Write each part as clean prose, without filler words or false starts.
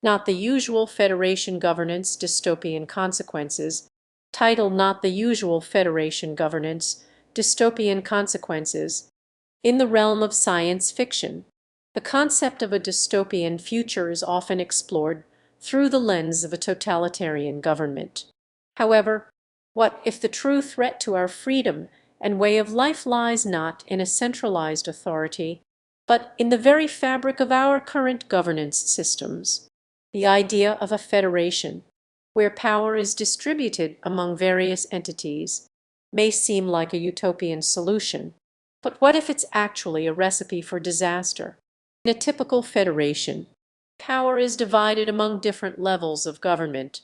Not the Usual Federation Governance, Dystopian Consequences, titled Not the Usual Federation Governance, Dystopian Consequences. In the realm of science fiction, the concept of a dystopian future is often explored through the lens of a totalitarian government. However, what if the true threat to our freedom and way of life lies not in a centralized authority, but in the very fabric of our current governance systems? The idea of a federation, where power is distributed among various entities, may seem like a utopian solution, but what if it's actually a recipe for disaster? In a typical federation, power is divided among different levels of government,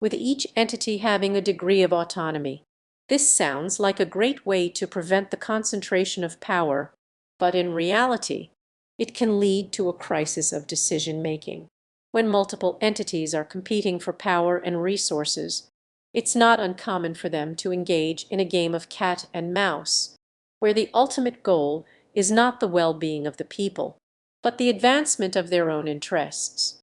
with each entity having a degree of autonomy. This sounds like a great way to prevent the concentration of power, but in reality, it can lead to a crisis of decision-making. When multiple entities are competing for power and resources, it's not uncommon for them to engage in a game of cat and mouse, where the ultimate goal is not the well-being of the people, but the advancement of their own interests.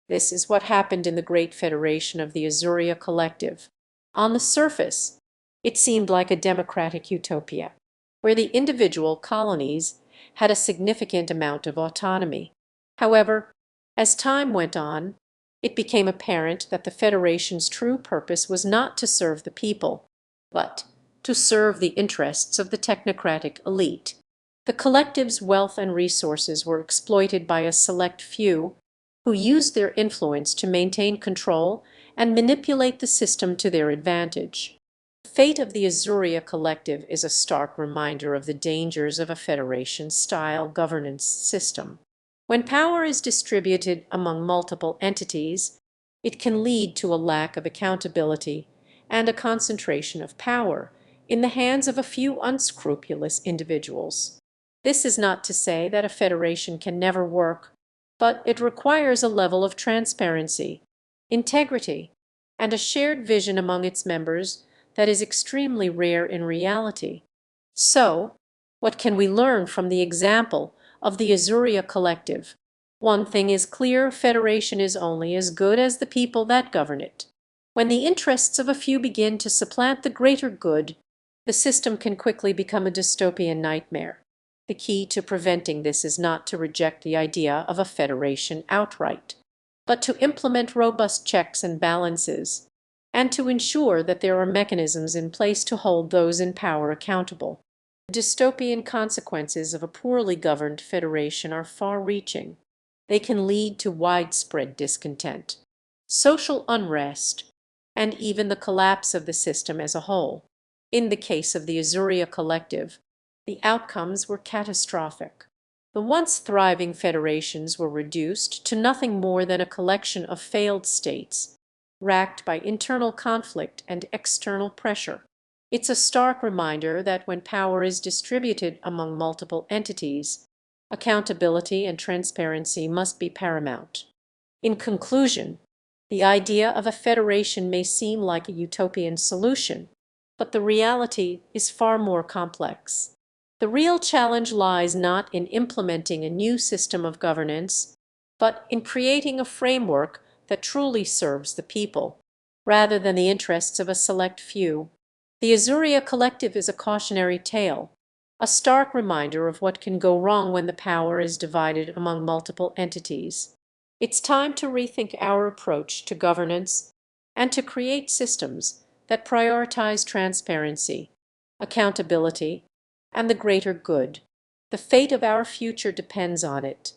This is what happened in the Great Federation of the Azuria Collective. On the surface, it seemed like a democratic utopia, where the individual colonies had a significant amount of autonomy. However, as time went on, it became apparent that the Federation's true purpose was not to serve the people, but to serve the interests of the technocratic elite. The collective's wealth and resources were exploited by a select few who used their influence to maintain control and manipulate the system to their advantage. The fate of the Azuria Collective is a stark reminder of the dangers of a Federation-style governance system. When power is distributed among multiple entities, it can lead to a lack of accountability and a concentration of power in the hands of a few unscrupulous individuals. This is not to say that a federation can never work, but it requires a level of transparency, integrity, and a shared vision among its members that is extremely rare in reality. So, what can we learn from the example of the Azuria Collective? One thing is clear: federation is only as good as the people that govern it. When the interests of a few begin to supplant the greater good, the system can quickly become a dystopian nightmare. The key to preventing this is not to reject the idea of a federation outright, but to implement robust checks and balances, and to ensure that there are mechanisms in place to hold those in power accountable. The dystopian consequences of a poorly governed federation are far-reaching. They can lead to widespread discontent, social unrest, and even the collapse of the system as a whole. In the case of the Azuria Collective, the outcomes were catastrophic. The once thriving federations were reduced to nothing more than a collection of failed states, racked by internal conflict and external pressure. It's a stark reminder that when power is distributed among multiple entities, accountability and transparency must be paramount. In conclusion, the idea of a federation may seem like a utopian solution, but the reality is far more complex. The real challenge lies not in implementing a new system of governance, but in creating a framework that truly serves the people, rather than the interests of a select few. The Azuria Collective is a cautionary tale, a stark reminder of what can go wrong when the power is divided among multiple entities. It's time to rethink our approach to governance and to create systems that prioritize transparency, accountability, and the greater good. The fate of our future depends on it.